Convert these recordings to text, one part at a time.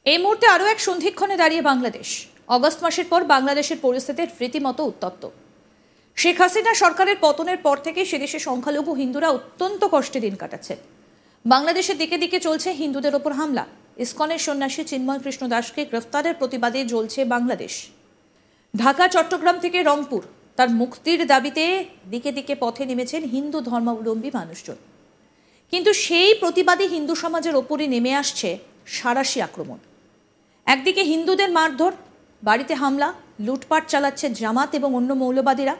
এই মুহূর্তে আরও এক সন্ধিক্ষণে দাঁড়িয়ে বাংলাদেশ। অগস্ট মাসের পর বাংলাদেশের পরিস্থিতির রীতিমতো উত্তপ্ত। শেখ হাসিনা সরকারের পতনের পর থেকে সেদেশে সংখ্যালঘু হিন্দুরা অত্যন্ত কষ্টে দিন কাটাচ্ছেন। বাংলাদেশের দিকে দিকে চলছে হিন্দুদের ওপর হামলা। ইসকনের সন্ন্যাসী চিন্ময় কৃষ্ণ দাসকে গ্রেফতারের প্রতিবাদে জ্বলছে বাংলাদেশ। ঢাকা, চট্টগ্রাম থেকে রংপুর তার মুক্তির দাবিতে দিকে দিকে পথে নেমেছেন হিন্দু ধর্মাবলম্বী মানুষজন। কিন্তু সেই প্রতিবাদী হিন্দু সমাজের ওপরই নেমে আসছে সাঁড়াশি আক্রমণ। একদিকে হিন্দুদের মারধর, বাড়িতে হামলা, লুটপাট চালাচ্ছে জামাত এবং অন্য মৌলবাদীরা,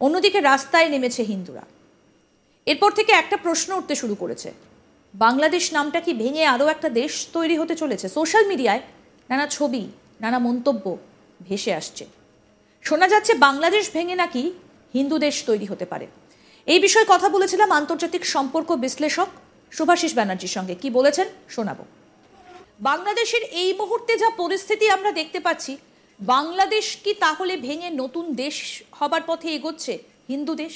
অন্যদিকে রাস্তায় নেমেছে হিন্দুরা। এরপর থেকে একটা প্রশ্ন উঠতে শুরু করেছে, বাংলাদেশ নামটা কি ভেঙে আরও একটা দেশ তৈরি হতে চলেছে? সোশ্যাল মিডিয়ায় নানা ছবি, নানা মন্তব্য ভেসে আসছে। শোনা যাচ্ছে বাংলাদেশ ভেঙে নাকি হিন্দু দেশ তৈরি হতে পারে। এই বিষয়ে কথা বলেছিলাম আন্তর্জাতিক সম্পর্ক বিশ্লেষক শুভাশিস ব্যানার্জির সঙ্গে। কি বলেছেন শোনাবো। বাংলাদেশের এই মুহূর্তে যা পরিস্থিতি আমরা দেখতে পাচ্ছি, বাংলাদেশ কি তাহলে ভেঙে নতুন দেশ হবার পথে এগোচ্ছে হিন্দু দেশ?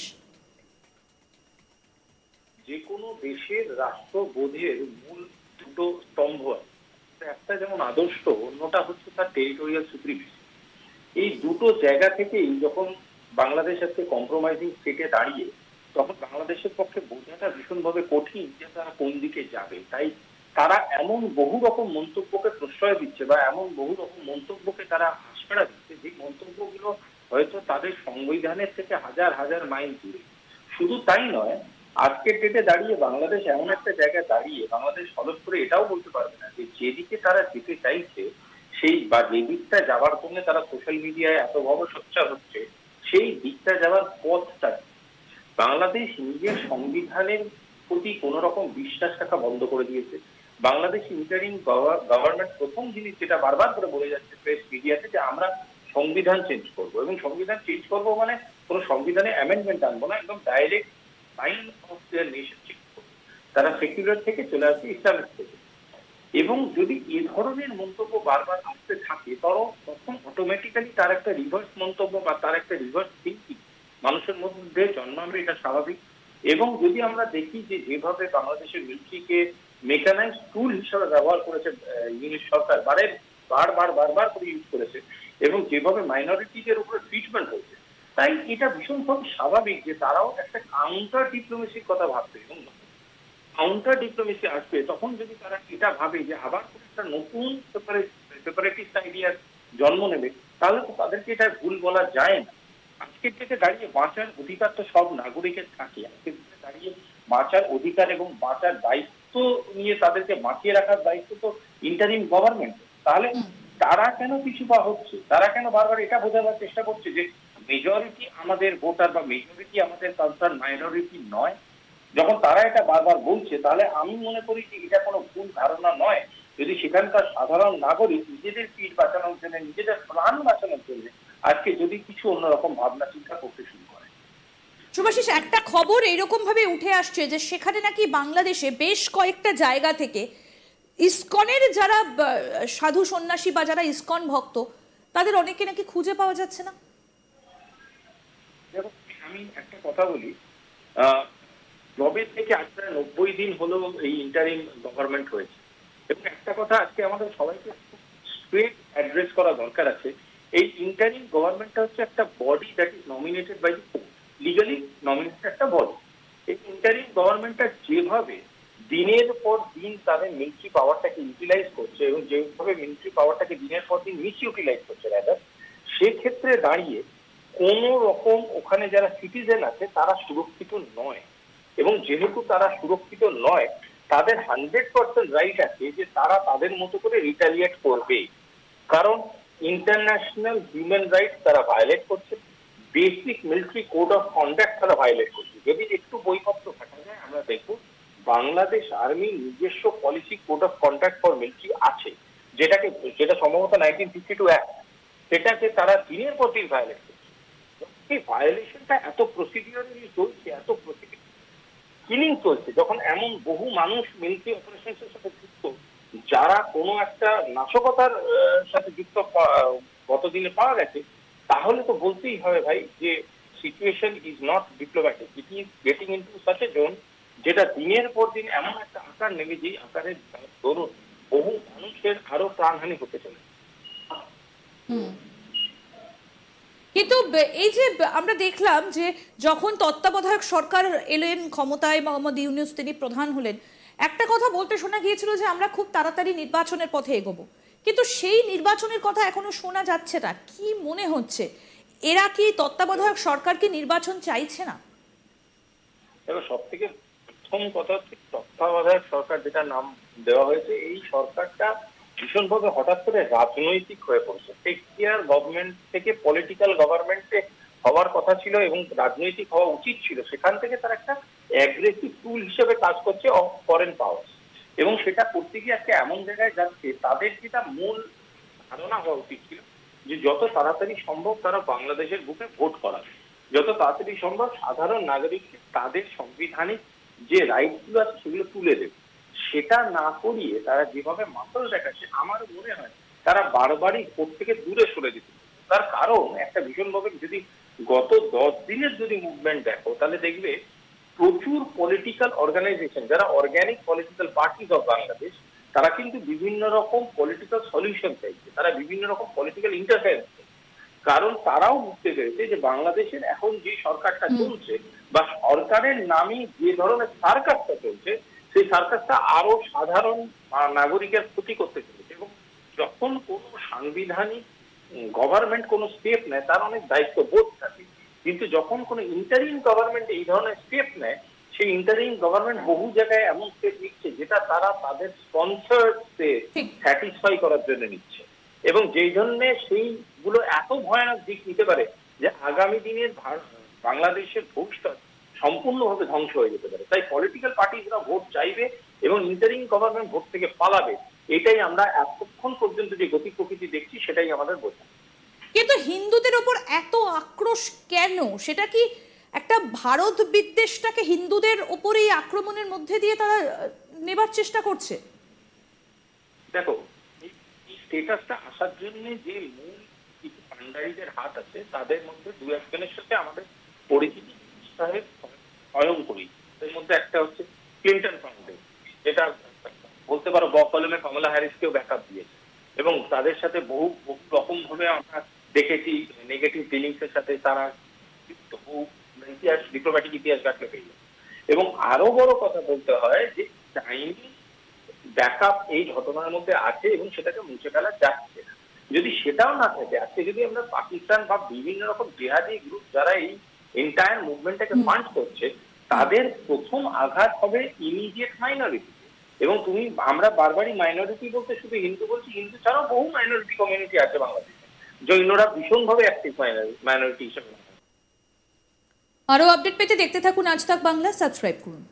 যে কোনো দেশের রাষ্ট্রবোধের মূল দুটো স্তম্ভ আছে, একটা যেমন আদর্শ, অন্যটা হচ্ছে তার টেরিটোরিয়াল সুপ্রিমেসি। এই দুটো জায়গা থেকেই যখন বাংলাদেশ আজকে কম্প্রোমাইজিং স্টেটে দাঁড়িয়ে, তখন বাংলাদেশের পক্ষে বোঝাটা ভীষণভাবে কঠিন যে তারা কোন দিকে যাবে। তাই তারা এমন বহু রকম মন্তব্যকে প্রশ্রয় দিচ্ছে বা এমন বহু রকম মন্তব্যকে তারা আশ্রয় দিচ্ছে, যে মন্তব্যগুলো হয়তো তাদের সংবিধানের থেকে হাজার হাজার মাইল দূরে। শুধু তাই নয়, আজকের ডেটে দাঁড়িয়ে বাংলাদেশ এমন একটা জায়গায় দাঁড়িয়ে বাংলাদেশ হলফ করে এটাও বলতে পারবে না যে যেদিকে তারা যেতে চাইছে সেই বা যে দিকটা যাওয়ার জন্য তারা সোশ্যাল মিডিয়ায় এত বড় সোচ্চার হচ্ছে, সেই দিকটা যাওয়ার পথটা। বাংলাদেশ নিজের সংবিধানের প্রতি কোন রকম বিশ্বাস রাখা বন্ধ করে দিয়েছে। বাংলাদেশ ইন্টারিম গভর্নমেন্ট প্রথম জিনিস যেটা বারবার করে বলে যাচ্ছে প্রেস মিডিয়াতে, যে আমরা সংবিধান চেঞ্জ করবো, এবং সংবিধান চেঞ্জ করবো মানে কোনো সংবিধানে অ্যামেন্ডমেন্ট আনবো না, একদম direct sign off their nation change করবো। তারা সেকুলার থেকে চলে আসবে ইসলামিক থেকে। এবং যদি এ ধরনের মন্তব্য বারবার আসতে থাকে, তখন অটোমেটিক্যালি তার একটা রিভার্স মন্তব্য বা তার একটা রিভার্স থিঙ্কিং মানুষের মধ্যে জন্মাবে, এটা স্বাভাবিক। এবং যদি আমরা দেখি যে যেভাবে বাংলাদেশের মিলিটারিকে মেকানাইজ টুল হিসেবে ব্যবহার করেছে ইংলিশ সরকার, বারবার করে ইউজ করেছে, এবং যেভাবে মাইনরিটিদের উপরে ট্রিটমেন্ট হয়েছে, তাই এটা ভীষণভাবে স্বাভাবিক যে তারাও একটা কাউন্টার ডিপ্লোমেসির কথা ভাববে। এবং কাউন্টার ডিপ্লোমেসি আসবে তখন যদি তারা এটা ভাবে যে আবার একটা নতুন সেপারেটিস্ট আইডিয়ার জন্ম নেবে, তাহলে তো তাদেরকে এটা ভুল বলা যায় না। আজকের ডেটে দাঁড়িয়ে বাঁচার অধিকার তো সব নাগরিকের থাকে। আজকের ডেটে দাঁড়িয়ে বাঁচার অধিকার এবং বাঁচার দায়িত্ব নিয়ে তাদেরকে বাঁচিয়ে রাখার দায়িত্ব তো ইন্টারিম গভর্নমেন্ট। তাহলে তারা কেন পিছু পা হচ্ছে? তারা কেন বারবার এটা বোঝাবার চেষ্টা করছে যে মেজরিটি আমাদের ভোটার বা মেজরিটি আমাদের কনসার্ন, মাইনরিটি নয়? যখন তারা এটা বারবার বলছে, তাহলে আমি মনে করি যে এটা কোনো ভুল ধারণা নয়। যদি সেখানকার সাধারণ নাগরিক নিজেদের পিঠ বাঁচানোর জন্য, নিজেদের প্রাণ বাঁচানোর জন্য আজকে যদি কিছু অন্যরকম ভাবনা চিন্তা করতে শুরু করে। শুভাশিস, একটা খবর এরকম ভাবে উঠে আসছে যে সেখানে নাকি বাংলাদেশে বেশ কয়েকটা জায়গা থেকে ইসকনের যারা সাধু সন্ন্যাসী বা যারা ইসকন ভক্ত, তাদের অনেকে নাকি খুঁজে পাওয়া যাচ্ছে না। দেখো, আমি একটা কথা বলি, জবের থেকে আজ প্রায় 90 দিন হলো এই ইন্টারিম গভর্নমেন্ট হয়েছে, এবং একটা কথা আজকে আমাদের সবাইকে স্ট্রেট অ্যাড্রেস করা দরকার আছে। এই ইন্টারিম গভর্নমেন্টটা হচ্ছে একটা body that is nominated by the court, legally nominated একটা বডি। এই ইন্টারিম গভর্নমেন্টটা যেভাবে দিনের পর দিন তাদের মিলিটারি পাওয়ারটাকে ইউটিলাইজ করছে, এবং যেভাবে মিলিটারি পাওয়ারটাকে দিনের পর দিন মিস ইউটিলাইজ করছে রাদার, সেক্ষেত্রে দাঁড়িয়ে কোন রকম ওখানে যারা সিটিজেন আছে তারা সুরক্ষিত নয়। এবং যেহেতু তারা সুরক্ষিত নয়, তাদের 100% রাইট আছে যে তারা তাদের মতো করে রিটালিয়েট করবে। কারণ ইন্টারন্যাশনাল হিউম্যান রাইটস তারা ভায়োলেট করছে, basic military code of conduct তারা ভায়োলেট করছে। যদি একটু বইপত্র দেখা যায়, আমরা দেখব বাংলাদেশ আর্মি নিজস্ব policy code of conduct for military আছে, যেটা সম্ভবত 1952 অ্যাক্ট, সেটাকে তারা দিনের পর দিন ভায়োলেট করছে। এই ভায়োলেশনটা এত প্রসিডিওরালি চলছে, এত কিলিং চলছে, যখন এমন বহু মানুষ মিলিটারি অপারেশনের সাথে যুক্ত, যারা কোনো একটা নাশকতার সাথে যুক্ত গতদিনে পাওয়া গেছে, তাহলে তো বলতেই হবে ভাই যে situation is not diplomatic, it is getting into such a zone যেটা দিনের পর দিন এমন একটা আকার নেবে, যেই আকারের দরুন বহু মানুষ মানুষের আরো প্রাণহানি হতে চলেছে। কিন্তু এই যে আমরা দেখলাম যে যখন তত্ত্বাবধায়ক সরকার এলেন ক্ষমতায়, মোহাম্মদ ইউনূস তিনি প্রধান হলেন, একটা কথা বলতে শোনা গিয়েছিল যে আমরা খুব তাড়াতাড়ি নির্বাচনের পথে এগোবো, কিন্তু সেই নির্বাচনের কথা এখনো শোনা যাচ্ছে না। কি মনে হচ্ছে, এরা কি তত্ত্বাবধায়ক সরকার কি নির্বাচন চাইছে না? এবার সব থেকে প্রথম কথা হচ্ছে তত্ত্বাবধায়ক সরকার যেটা নাম দেওয়া হয়েছে, এই সরকারটা ভীষণভাবে হঠাৎ করে রাজনৈতিক হয়ে পড়ছে। টেক্সটিয়ার গভর্নমেন্ট থেকে পলিটিক্যাল গভর্নমেন্টে হওয়ার কথা ছিল এবং রাজনৈতিক হওয়া উচিত ছিল, সেখান থেকে তার একটা অ্যাগ্রেসিভ টুল হিসেবে কাজ করছে ফরেন পাওয়ার, এবং সেটা করতে গিয়ে একটা এমন জায়গায় যাচ্ছে তাদের যেটা মূল ধারণা হওয়া উচিত ছিল যে যত তাড়াতাড়ি সম্ভব তারা বাংলাদেশের বুকে ভোট করাবে, যত তাড়াতাড়ি সম্ভব সাধারণ নাগরিককে তাদের সাংবিধানিক যে রাইটসগুলো আছে সেগুলো তুলে দেবে। সেটা না করিয়ে তারা যেভাবে মাথল দেখাচ্ছে, আমার মনে হয় তারা বারবারই ভোট থেকে দূরে সরে যেতে। তার কারণ একটা ভীষণভাবে যদি গত 10 দিনের যদি মুভমেন্ট দেখো তাহলে দেখবে প্রচুর পলিটিক্যাল অর্গানাইজেশন, যারা organic political parties of Bangladesh, তারা কিন্তু বিভিন্ন রকম পলিটিক্যাল সলিউশন চাইছে, তারা বিভিন্ন রকম পলিটিক্যাল ইন্টারফেয়ারেন্স চাইছে। কারণ তারাও বুঝতে পেরেছে যে বাংলাদেশের এখন যে সরকারটা চলছে বা সরকারের নামে যে ধরনের সার্কাসটা চলছে, সেই সার্কাসটা আরো সাধারণ নাগরিকের ক্ষতি করতে চলেছে। এবং যখন কোনো সাংবিধানিক গভর্নমেন্ট কোনো স্টেপ নেয় তার অনেক দায়িত্ব বোধ থাকে, কিন্তু যখন কোনো ইন্টারিম গভর্নমেন্ট এই ধরনের স্টেপ নেয়, সেই ইন্টারিম গভর্নমেন্ট বহু জায়গায় এমন স্টেপ নিচ্ছে যেটা তারা তাদের স্পন্সরকে স্যাটিসফাই করার জন্য নিচ্ছে, এবং যেই জন্য সেইগুলো এত ভয়ানক দিক নিতে পারে যে আগামী দিনের বাংলাদেশের ভবিষ্যৎ সম্পূর্ণভাবে ধ্বংস হয়ে যেতে পারে। তাই পলিটিক্যাল পার্টিরা ভোট চাইবে এবং ইন্টারিম গভর্নমেন্ট ভোট থেকে পালাবে, এটাই আমরা এতক্ষণ পর্যন্ত যে গতি প্রকৃতি দেখছি সেটাই আমাদের বোঝা। কিন্তু হিন্দুদের ওপর এত আক্রোশ কেন? সেটা কি একটা ভারত বিদ্বেষটাকে হিন্দুদের ওপরেই আক্রমণের মধ্যে দিয়ে তারা নেবার চেষ্টা করছে? দেখো, এই স্টেটাসটা আসার জন্য যে মূল কিছু পান্ডারিদের হাত আছে, তাদের মধ্যে দু একজনের সাথে আমাদের পরিচিতি স্বয়ং করি। এর মধ্যে একটা হচ্ছে ক্লিন্টন ফাউন্ডেশন, যেটা বলতে পারো বকলমে কমলা হ্যারিসকেও ব্যাকআপ দিয়েছে, এবং তাদের সাথে বহু রকম ভাবে আমরা দেখেছি নেগেটিভ ফিলিংস এর সাথে তারা বহু ইতিহাস, ডিপ্লোম্যাটিক ইতিহাস ঘাটলে পেয়ে যায়। এবং আরো বড় কথা বলতে হয় যে চাইনিজ ব্যাকআপ এই ঘটনার মধ্যে আছে এবং সেটাকে মুছে ফেলা যাচ্ছে না। যদি সেটাও না থাকে, আজকে যদি আমরা পাকিস্তান বা বিভিন্ন রকম জেহাদি গ্রুপ যারা এই এন্টায়ার মুভমেন্টটাকে ফান্ড করছে, তাদের প্রথম আঘাত হবে ইমিডিয়েট মাইনরিটি। এবং আমরা বারবারই মাইনরিটি বলতে শুধু হিন্দু বলছি, হিন্দু ছাড়াও বহু মাইনরিটি কমিউনিটি আছে বাংলাদেশে, জৈনরা ভীষণভাবে অ্যাক্টিভ মাইনরিটি হিসেবে। আরো আপডেট পেতে দেখতে থাকুন আজ তাক বাংলা, সাবস্ক্রাইব করুন।